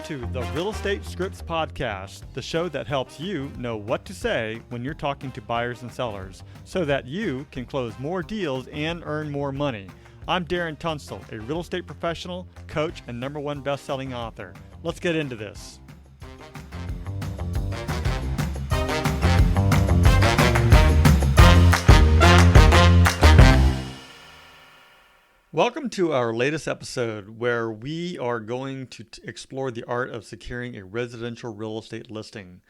to the Real Estate Scripts Podcast, the show that helps you know what to say when you're talking to buyers and sellers so that you can close more deals and earn more money. I'm Darren Tunstall, a real estate professional, coach, and #1 best-selling author. Let's get into this. Welcome to our latest episode where we are going to explore the art of securing a residential real estate listing.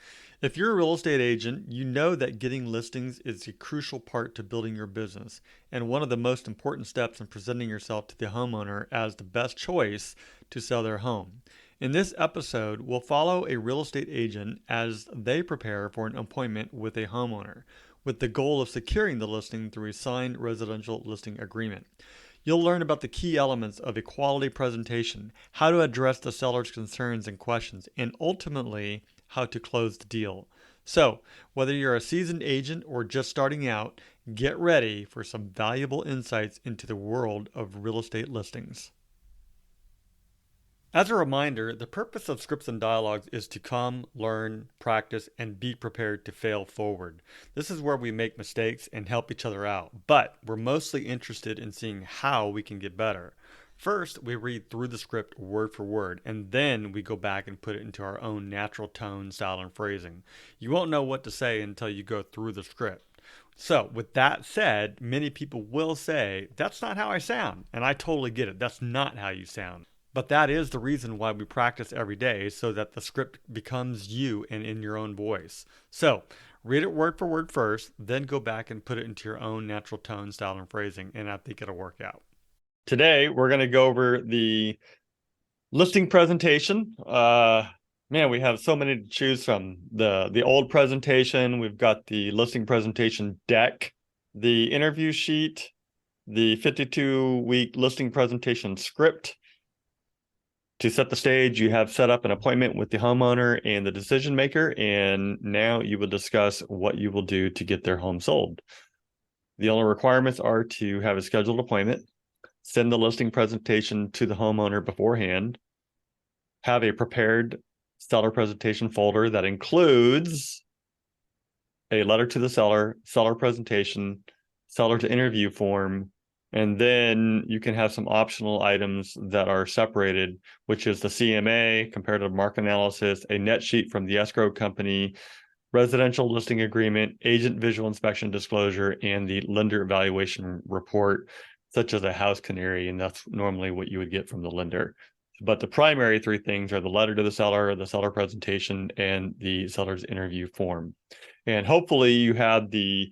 If you're a real estate agent, you know that getting listings is a crucial part to building your business and one of the most important steps in presenting yourself to the homeowner as the best choice to sell their home. In this episode, we'll follow a real estate agent as they prepare for an appointment with a homeowner with the goal of securing the listing through a signed residential listing agreement. You'll learn about the key elements of a quality presentation, how to address the seller's concerns and questions, and ultimately, how to close the deal. So, whether you're a seasoned agent or just starting out, get ready for some valuable insights into the world of real estate listings. As a reminder, the purpose of Scripts and Dialogues is to come, learn, practice, and be prepared to fail forward. This is where we make mistakes and help each other out, but we're mostly interested in seeing how we can get better. First, we read through the script word for word, and then we go back and put it into our own natural tone, style, and phrasing. You won't know what to say until you go through the script. So, with that said, many people will say, "That's not how I sound," and I totally get it. That's not how you sound. But that is the reason why we practice every day, so that the script becomes you and in your own voice. So, read it word for word first, then go back and put it into your own natural tone, style, and phrasing, and I think it'll work out. Today, we're going to go over the listing presentation. Man, we have so many to choose from. The old presentation, we've got the listing presentation deck, the interview sheet, the 52-week listing presentation script. To set the stage, you have set up an appointment with the homeowner and the decision maker, and now you will discuss what you will do to get their home sold. The only requirements are to have a scheduled appointment, send the listing presentation to the homeowner beforehand, have a prepared seller presentation folder that includes a letter to the seller, seller presentation, seller to interview form, and then you can have some optional items that are separated, which is the CMA, comparative market analysis, a net sheet from the escrow company, residential listing agreement, agent visual inspection disclosure, and the lender evaluation report, such as a house canary, and that's normally what you would get from the lender. But the primary three things are the letter to the seller presentation, and the seller's interview form. And hopefully you have the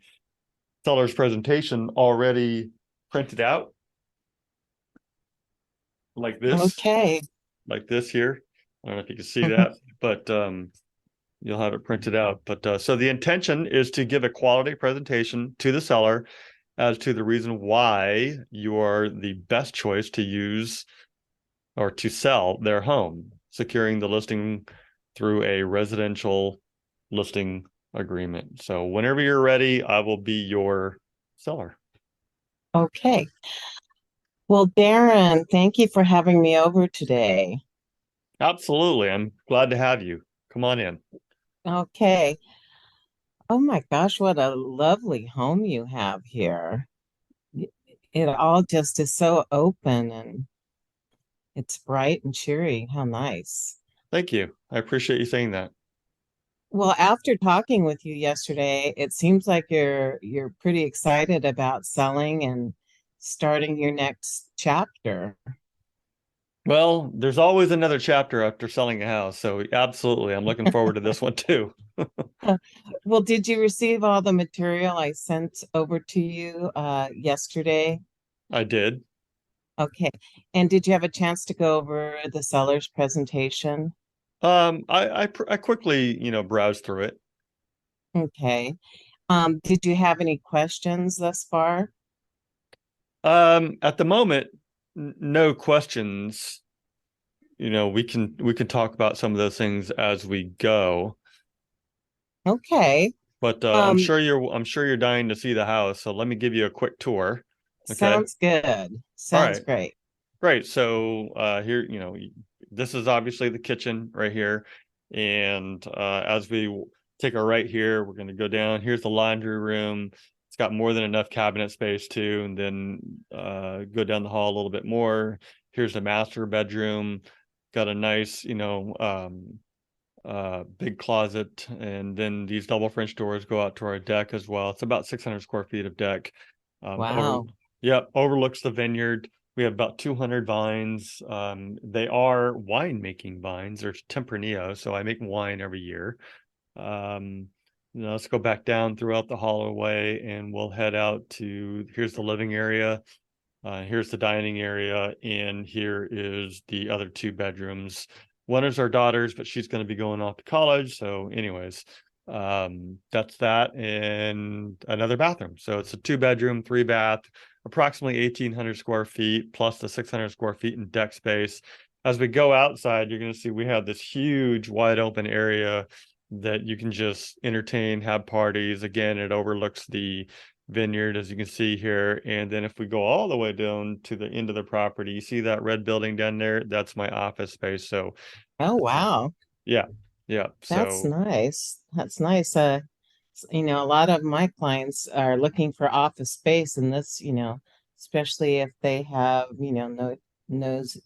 seller's presentation already printed out like this. Okay. Like this here. I don't know if you can see that, but you'll have it printed out. But so the intention is to give a quality presentation to the seller as to the reason why you are the best choice to use or to sell their home, securing the listing through a residential listing agreement. So whenever you're ready, I will be your seller. Okay. Well, Darren, thank you for having me over today. Absolutely. I'm glad to have you. Come on in. Okay. Oh my gosh, what a lovely home you have here. It all just is so open and it's bright and cheery. How nice. Thank you. I appreciate you saying that. Well, after talking with you yesterday, it seems like you're pretty excited about selling and starting your next chapter. Well, there's always another chapter after selling a house. So absolutely. I'm looking forward to this one too. Well, did you receive all the material I sent over to you yesterday? I did. Okay. And did you have a chance to go over the seller's presentation? I quickly, browsed through it. Okay. Did you have any questions thus far? At the moment, no questions. We can talk about some of those things as we go. Okay. But I'm sure you're dying to see the house. So let me give you a quick tour. Okay. Sounds good. All Sounds right. great. Great. So here, this is obviously the kitchen right here. And as we take our right here, we're going to go down. Here's the laundry room. It's got more than enough cabinet space too. And then go down the hall a little bit more. Here's the master bedroom. Got a nice, big closet, and then these double French doors go out to our deck as well. It's about 600 square feet of deck. Over, Wow. yep, overlooks the vineyard. We have about 200 vines. They are wine-making vines. They're Tempranillo, so I make wine every year. Um, let's go back down throughout the hallway, and we'll head out to here's the living area. Here's the dining area, and here is the other two bedrooms. One is our daughter's, but she's going to be going off to college. So, anyways, that's that, and another bathroom. So it's a two bedroom, three bath, approximately 1,800 square feet, plus the 600 square feet in deck space. As we go outside, you're going to see we have this huge, wide open area that you can just entertain, have parties. Again, it overlooks the vineyard, as you can see here. And then if we go all the way down to the end of the property, you see that red building down there? That's my office space. So, Oh, wow. yeah, yeah. That's So, nice. That's nice. A lot of my clients are looking for office space, and this, especially if they have, no nose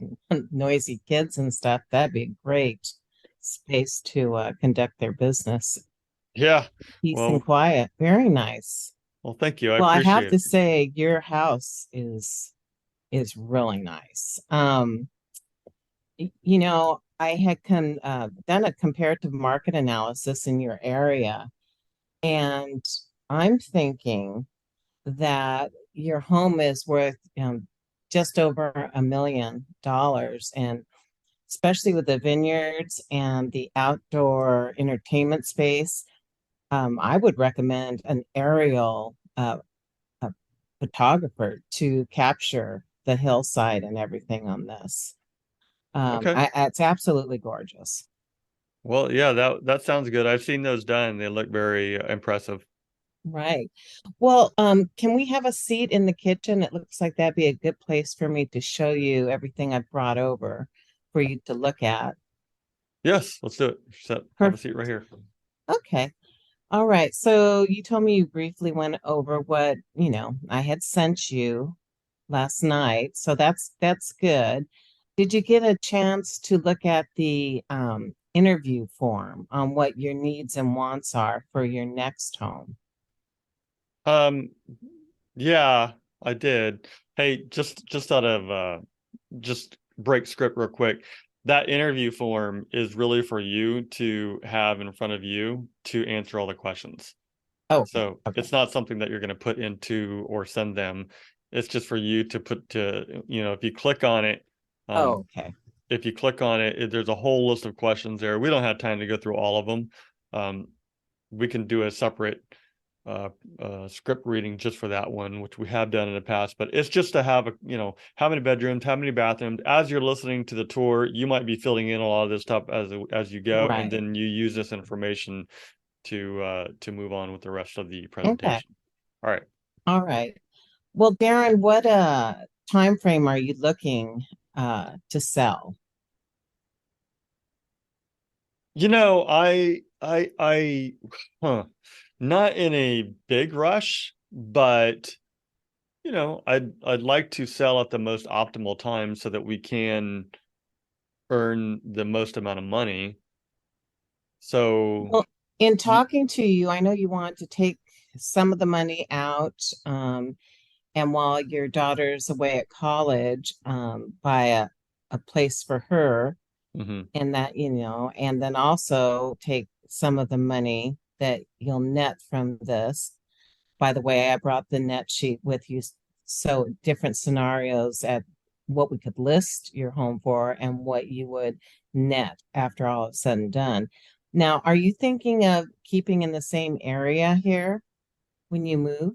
noisy kids and stuff, that'd be a great space to conduct their business. yeah. Peace and Well, quiet. Very nice. well, thank you. I Well, I have appreciate to it. say, your house is really nice. I had done a comparative market analysis in your area, and I'm thinking that your home is worth just over $1 million. And especially with the vineyards and the outdoor entertainment space, I would recommend an aerial a photographer to capture the hillside and everything on this. Okay. It's absolutely gorgeous. Well, yeah, that sounds good. I've seen those done. They look very impressive. Right. Well, can we have a seat in the kitchen? It looks like that'd be a good place for me to show you everything I've brought over for you to look at. Yes, let's do it. Have a Perfect. seat right here. Okay. All right. So you told me you briefly went over what, I had sent you last night. So that's good. Did you get a chance to look at the interview form on what your needs and wants are for your next home? Um, yeah, I did. Hey, just out of just break script real quick. That interview form is really for you to have in front of you to answer all the questions. Okay. So Okay. it's not something that you're going to put into or send them. It's just for you to put to, if you click on it, um, Oh, okay. there's a whole list of questions there. We don't have time to go through all of them. Um, we can do a separate uh, script reading just for that one, which we have done in the past. But it's just to have how many bedrooms, how many bathrooms. As you're listening to the tour, you might be filling in a lot of this stuff as you go, and Right. then you use this information to move on with the rest of the Okay. presentation. All right. All right. Well, Darren, what time frame are you looking to sell? Huh, not in a big rush, but I'd like to sell at the most optimal time so that we can earn the most amount of money. So, Well, in y- talking to you, I know you want to take some of the money out, and while your daughter's away at college, buy a place for her, mhm. and that, and then also take some of the money that you'll net from this. By the way, I brought the net sheet with you. So different scenarios at what we could list your home for and what you would net after all is said and done. Now, are you thinking of keeping in the same area here when you move?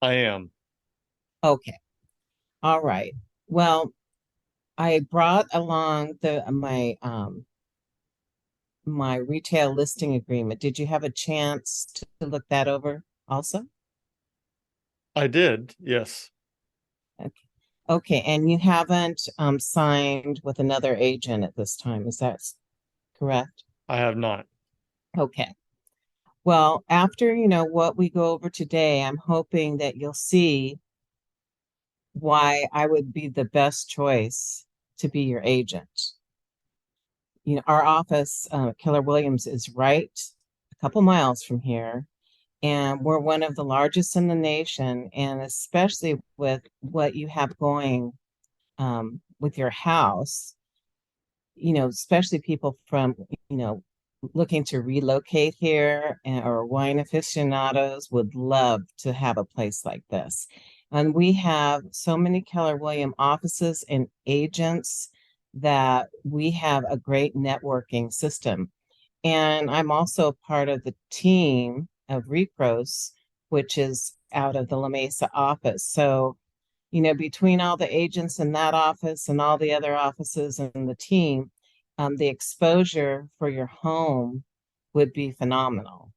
I am. Okay. All right. Well, I brought along my retail listing agreement. Did you have a chance to look that over also? I did. Yes. Okay. Okay, and you haven't signed with another agent at this time, is that correct? I have not. Okay. Well, after what we go over today, I'm hoping that you'll see why I would be the best choice to be your agent. Our office, Keller Williams, is right a couple miles from here, and we're one of the largest in the nation. And especially with what you have going with your house, especially people from, you know, looking to relocate here or wine aficionados would love to have a place like this. And we have so many Keller Williams offices and agents that we have a great networking system. And I'm also part of the team of Repros, which is out of the La Mesa office. So between all the agents in that office and all the other offices and the team, the exposure for your home would be phenomenal.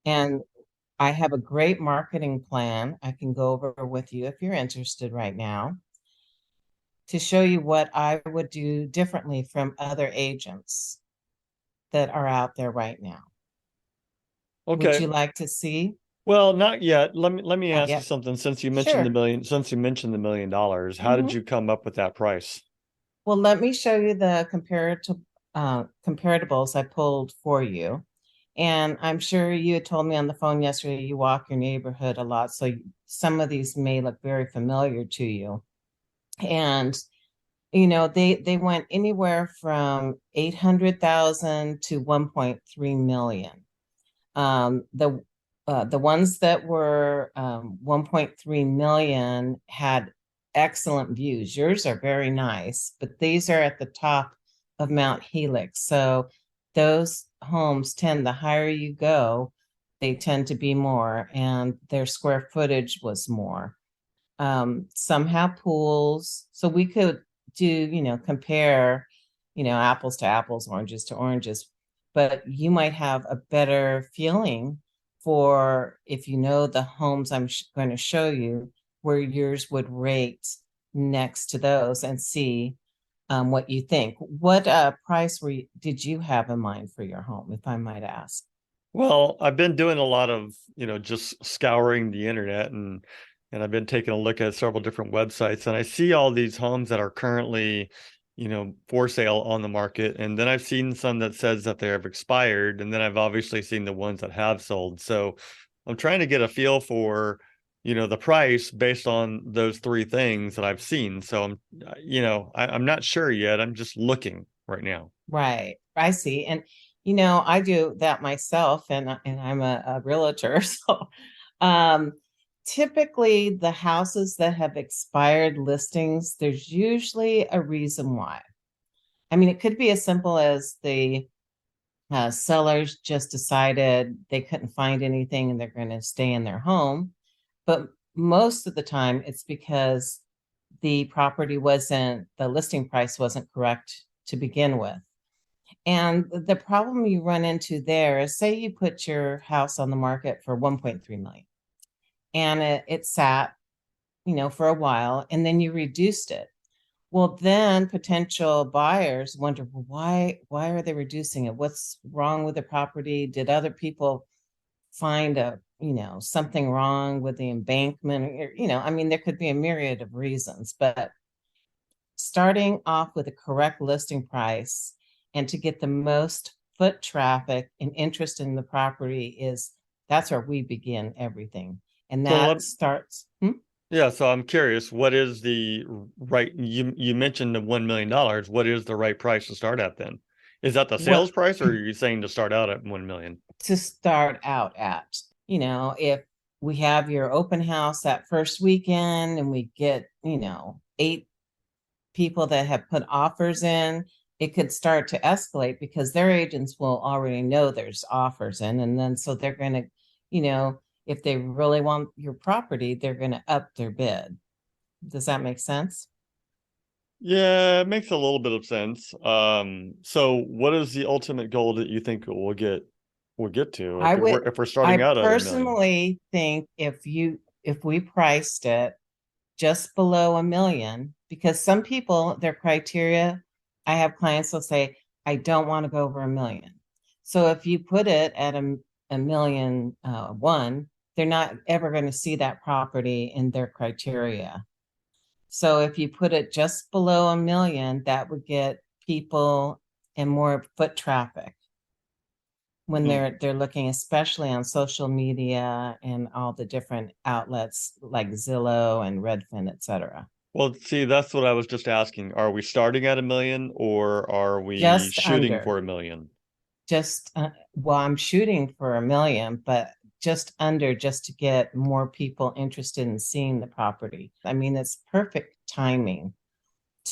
And I have a great marketing plan I can go over with you if you're interested right now to show you what I would do differently from other agents that are out there right now. Would Okay. you like to see? Well, not yet. Let me Not ask you yet. something. Sure. Since you mentioned the $1 million, how did Mhm. you come up with that price? Well, let me show you the comparables I pulled for you. And I'm sure you had told me on the phone yesterday you walk your neighborhood a lot, so some of these may look very familiar to you. And they went anywhere from 800,000 to 1.3 million. The ones that were 1.3 million had excellent views. Yours are very nice, but these are at the top of Mount Helix. So those homes tend, the higher you go, they tend to be more, and their square footage was more. Some have pools, so we could do, compare, apples to apples, oranges to oranges, but you might have a better feeling for if you know the homes I'm going to show you where yours would rate next to those and see what you think. What price did you have in mind for your home, if I might ask? Well, I've been doing a lot of, just scouring the internet and I've been taking a look at several different websites and I see all these homes that are currently, for sale on the market. And then I've seen some that says that they have expired, and then I've obviously seen the ones that have sold. So I'm trying to get a feel for, the price based on those three things that I've seen. So I'm not sure yet. I'm just looking right now. Right. I see. And I do that myself and I'm a realtor. So um typically the houses that have expired listings, there's usually a reason why. I mean, it could be as simple as the sellers just decided they couldn't find anything and they're going to stay in their home. But most of the time it's because the listing price wasn't correct to begin with. And the problem you run into there is, say you put your house on the market for 1.3 million and it sat, for a while, and then you reduced it. Well, then potential buyers wonder, well, why are they reducing it? What's wrong with the property? Did other people find something wrong with the embankment? I mean, there could be a myriad of reasons, but starting off with a correct listing price and to get the most foot traffic and interest in the property that's where we begin everything. And So let, that starts. Yeah, so I'm curious, what is the right, you mentioned the $1 million. What is the right price to start at then? Is that the Well, sales price, or are you saying to start out at 1 million? to start out at, if we have your open house that first weekend and we get, 8 people that have put offers in, it could start to escalate because their agents will already know there's offers in. And then so they're going to, if they really want your property, they're going to up their bid. Does that make sense? Yeah, it makes a little bit of sense. So what is the ultimate goal that you think we'll get to I if we're starting I out at 1 million? personally think if we priced it just below 1 million, because some people, their criteria, I have clients will say, I don't want to go over 1 million. So if you put it at a million one, they're not ever going to see that property in their criteria. So if you put it just below 1 million, that would get people and more foot traffic when Hmm. they're looking, especially on social media and all the different outlets like Zillow and Redfin, et cetera. Well, see, that's what I was just asking. Are we starting at 1 million or are we Just shooting under, for 1 million? just well, I'm shooting for 1 million, but just under, just to get more people interested in seeing the property. I mean, it's perfect timing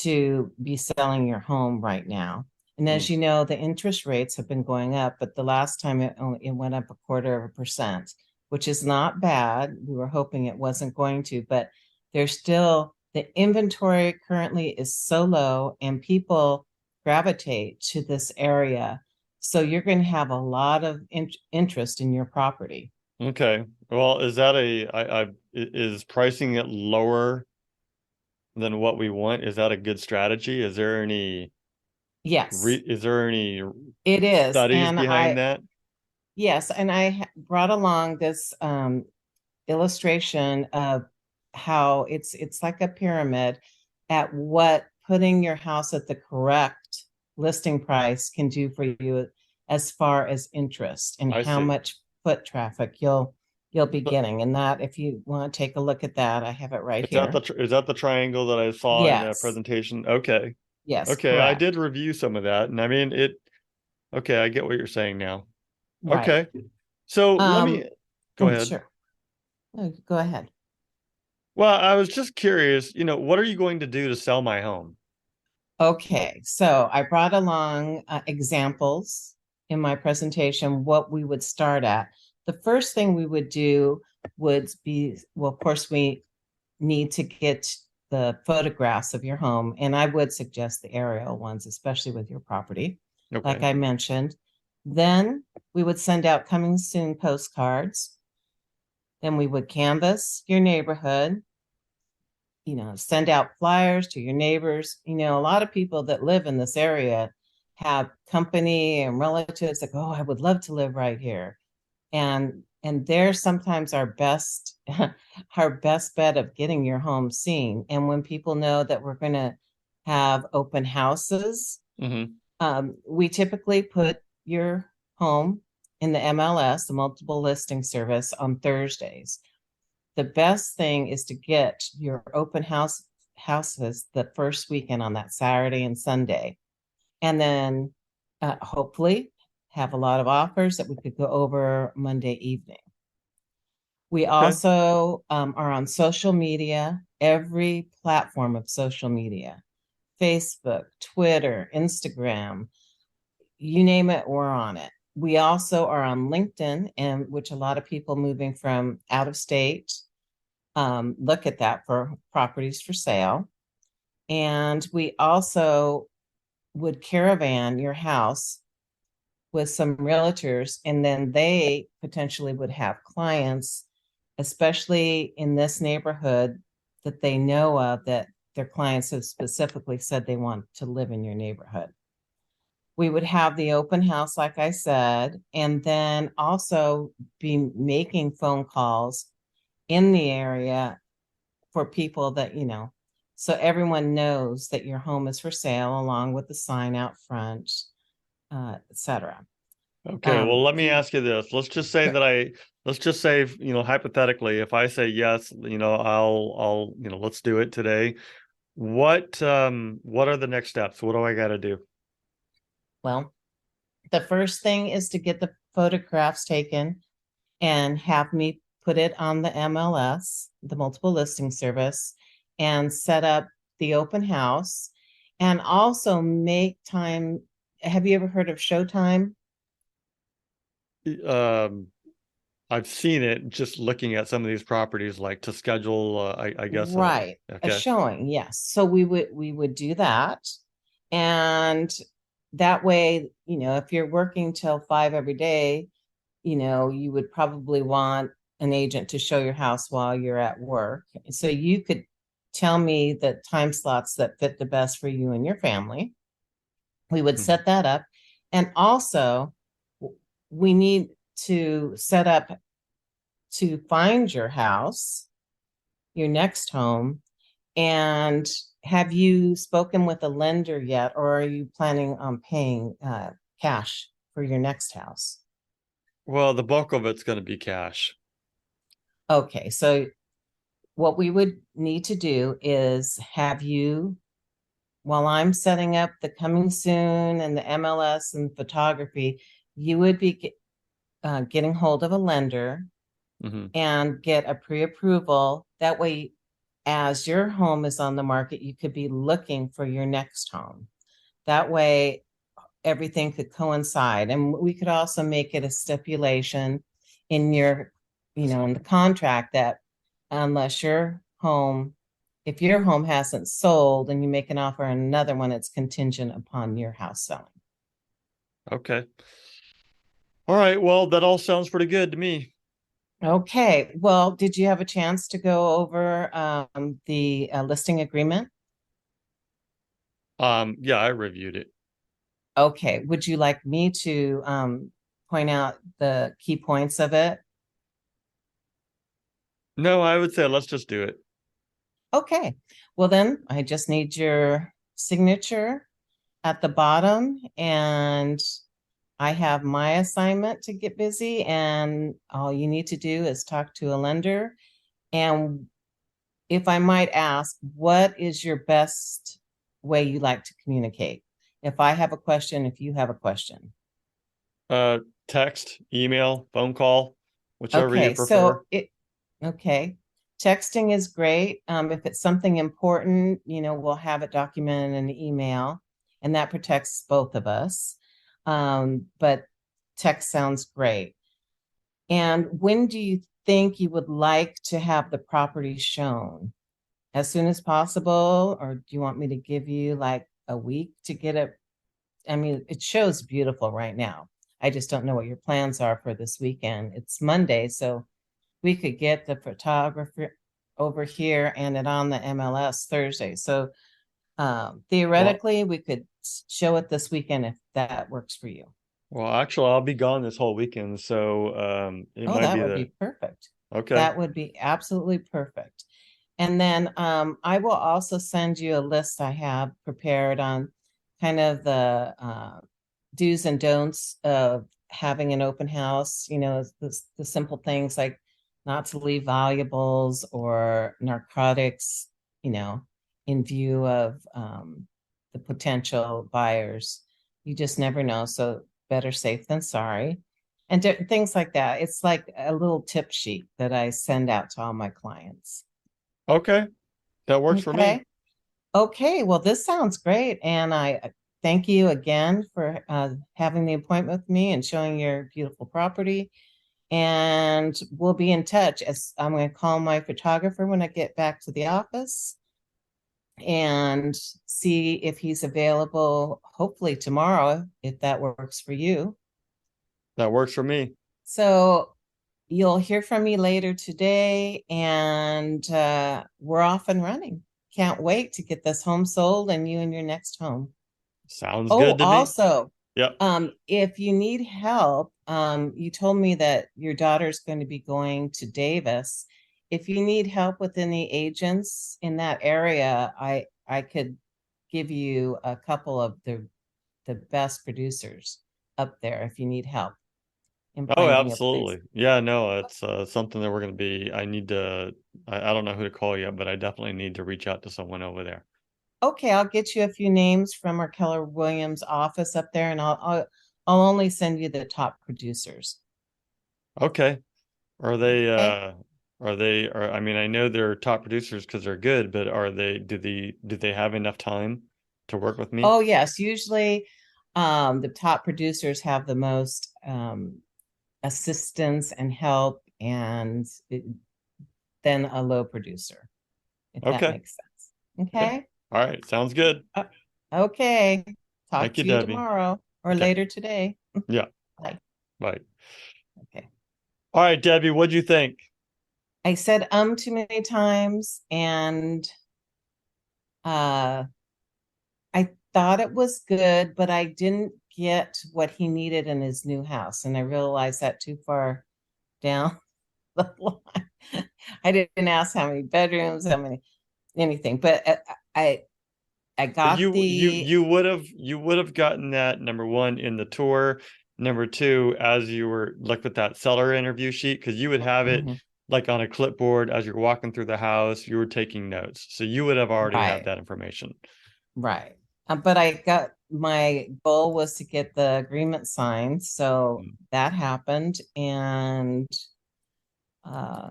to be selling your home right now. And Hmm. as you know, the interest rates have been going up, but the last time it went up 1/4%, which is not bad. We were hoping it wasn't going to, but there's still the inventory currently is so low and people gravitate to this area. So you're going to have a lot of interest in your property. Okay. Well, is that is pricing it lower than what we want? Is that a good strategy? Yes, Is there any it is. studies behind that? Yes, and I brought along this illustration of how it's like a pyramid at what putting your house at the correct listing price can do for you as far as interest and I how see. much foot traffic you'll be So getting. And that, if you want to take a look at that, I have it right here. is that the triangle that I saw in a Yes, presentation? Okay. yes, Okay, I did correct. review some of that, and I mean it. Okay, I get what you're saying now. Right. Okay. So let me go ahead. Sure. Go ahead. Well, I was just curious, what are you going to do to sell my home? Okay, so I brought along examples in my presentation, what we would start at. The first thing we would do would be, well, of course, we need to get the photographs of your home, and I would suggest the aerial ones, especially with your property, like Okay. I mentioned. Then we would send out coming soon postcards. Then we would canvass your neighborhood, send out flyers to your neighbors. A lot of people that live in this area have company and relatives like, oh, I would love to live right here. And they're sometimes our best our best bet of getting your home seen. And when people know that we're going to have open houses, Mm-hmm. we typically put your home in the MLS, the multiple listing service, on Thursdays. The best thing is to get your open houses the first weekend on that Saturday and Sunday, and then hopefully have a lot of offers that we could go over Monday evening. We Okay. also are on social media, every platform of social media: Facebook, Twitter, Instagram, you name it, we're on it. We also are on LinkedIn, and which a lot of people moving from out of state look at that for properties for sale. And we also would caravan your house with some realtors, and then they potentially would have clients, especially in this neighborhood, that they know of, that their clients have specifically said they want to live in your neighborhood. We would have the open house, like I said, and then also be making phone calls in the area for people that, so everyone knows that your home is for sale, along with the sign out front, etc. Okay. Well, let me The ask you this. Sure. Let's just say, hypothetically, if I say yes, let's do it today. What are the next steps? What do I got to do? Well, the first thing is to get the photographs taken and have me put it on the MLS, the multiple listing service, and set up the open house, and also make time. Have you ever heard of Showtime? Um, I've seen it just looking at some of these properties, like to schedule, I guess, Right. A okay. showing, yes. So we would do that. And that way, if you're working till 5 every day, you would probably want an agent to show your house while you're at work. So you could tell me the time slots that fit the best for you and your family. We would Mhm. set that up. And also, we need to set up to find your house, your next home. And have you spoken with a lender yet, or are you planning on paying cash for your next house? Well, the bulk of it's going to be cash. Okay, so what we would need to do is have you, while I'm setting up the coming soon and the MLS and photography, you would be getting hold of a lender Hmm. and get a pre-approval. That way, as your home is on the market, you could be looking for your next home. That way, everything could coincide. And we could also make it a stipulation in your, in the contract that unless your home, if your home hasn't sold and you make an offer on another one, it's contingent upon your house selling. Okay. All right. Well, that all sounds pretty good to me. Okay. Well, did you have a chance to go over the listing agreement? Yeah, I reviewed it. Okay. Would you like me to point out the key points of it? No, I would say let's just do it. Okay. Well, then I just need your signature at the bottom, and I have my assignment to get busy, and all you need to do is talk to a lender. And if I might ask, what is your best way you like to communicate? If I have a question, if you have a question. Uh, Text, email, phone call, whichever you Okay, prefer. okay. Texting is great. If it's something important, we'll have it documented in an email, and that protects both of us. But text sounds great. And when do you think you would like to have the property shown? As soon as possible, or do you want me to give you like a week to get it? I mean, it shows beautiful right now. I just don't know what your plans are for this weekend. It's Monday, so we could get the photographer over here and it on the MLS Thursday. So Well, theoretically, we could show it this weekend if that works for you. well, actually, I'll be gone this whole weekend, so it Oh, might that be would the be perfect. okay. That would be absolutely perfect. And then I will also send you a list I have prepared on kind of the do's and don'ts of having an open house, the simple things like not to leave valuables or narcotics, you know, in view of the potential buyers. You just never know. So better safe than sorry. And things like that. It's like a little tip sheet that I send out to all my clients. Okay, that works for me. Okay. Okay, well, this sounds great. And I thank you again for having the appointment with me and showing your beautiful property. And we'll be in touch as I'm going to call my photographer when I get back to the office and see if he's available, hopefully tomorrow, if that works for you. That works for me. So you'll hear from me later today, and we're off and running. Can't wait to get this home sold and you in your next home. Sounds Oh, good to me. also, Yep. if you need help, you told me that your daughter's going to be going to Davis. If you need help with any agents in that area, I could give you a couple of the best producers up there if you need help in Oh, finding a place. absolutely. Yeah, no, it's something that we're going to be. I need to. I don't know who to call yet, but I definitely need to reach out to someone over there. Okay, I'll get you a few names from our Keller Williams office up there, and I'll only send you the top producers. Okay. Are they Okay. I mean, I know they're top producers because they're good, but are they do they have enough time to work with me? Oh, yes. Usually, the top producers have the most assistance and help, and then a low producer, if that Okay. makes sense. Yeah. Okay. All right. Sounds good. Uh, okay. Talk Thank you, to you Debbie. tomorrow or Okay. later today. Yeah. Bye. Bye. Okay. All right, Debbie, what'd you think? I said too many times, and Uh, I thought it was good, but I didn't get what he needed in his new house, and I realized that too far down the line. I didn't ask how many bedrooms, how many anything, but I I But got you the you would have gotten that, number one, in the tour. Number two, as you were like with that seller interview sheet, because you would have it Mhm, like on a clipboard as you're walking through the house, you were taking notes. So you would have already had right, that information. right. But I got my goal was to get the agreement signed, so Mm. that happened, and uh,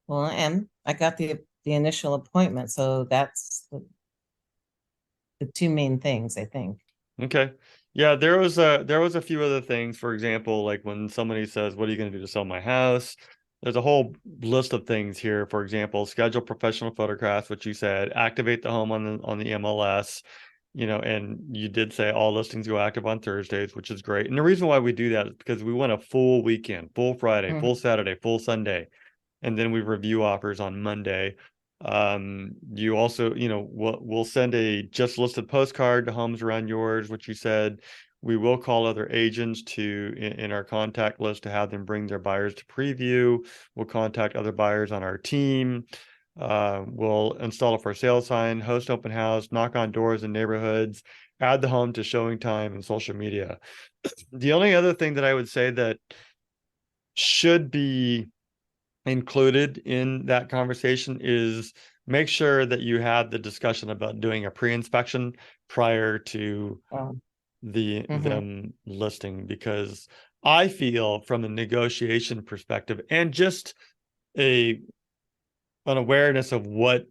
well, and I got the initial appointment, so that's the two main things, I think. Okay. Yeah, there was a few other things. For example, like when somebody says, "What are you going to do to sell my house?" There's a whole list of things here. For example, schedule professional photographs, which you said, activate the home on the MLS, and you did say all listings go active on Thursdays, which is great. And the reason why we do that is because we want a full weekend, full Friday, full Mhm. Saturday, full Sunday, and then we review offers on Monday. You also, we'll send a just listed postcard to homes around yours, which you said. We will call other agents in our contact list to have them bring their buyers to preview. We'll contact other buyers on our team. We'll install a for sale sign, host open house, knock on doors in neighborhoods, add the home to showing time and social media. The only other thing that I would say that should be included in that conversation is make sure that you have the discussion about doing a pre-inspection prior to Oh, mhm. them listing, because I feel from a negotiation perspective and just a an awareness of what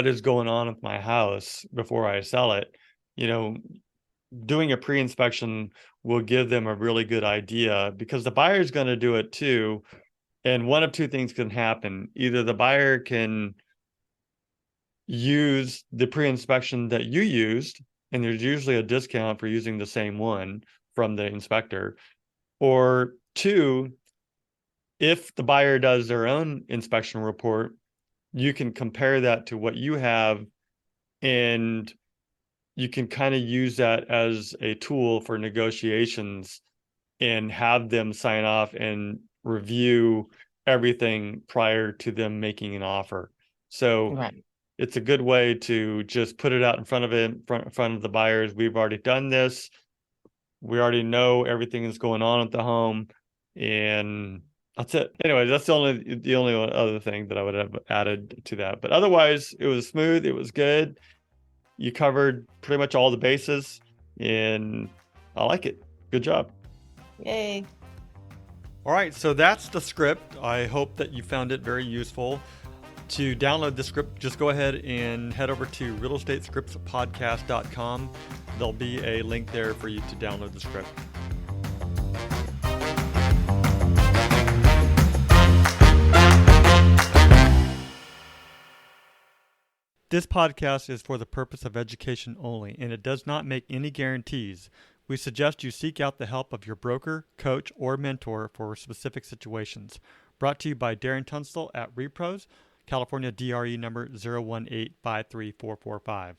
is going on with my house before I sell it, you know, doing a pre-inspection will give them a really good idea, because the buyer is going to do it too. And one of two things can happen. Either the buyer can use the pre-inspection that you used, and there's usually a discount for using the same one from the inspector. Or two, if the buyer does their own inspection report, you can compare that to what you have, and you can kind of use that as a tool for negotiations and have them sign off and review everything prior to them making an offer. So Right. it's a good way to just put it out in front of front of the buyers. We've already done this. We already know everything that's going on at the home, and that's it. Anyway, that's the only other thing that I would have added to that. But otherwise, it was smooth. It was good. You covered pretty much all the bases, and I like it. Good job. Yay. All right, so that's the script. I hope that you found it very useful. To download the script, just go ahead and head over to realestatescriptspodcast.com. There'll be a link there for you to download the script. This podcast is for the purpose of education only, and it does not make any guarantees. We suggest you seek out the help of your broker, coach, or mentor for specific situations. Brought to you by Darren Tunstall at Repros, California DRE number 0185345.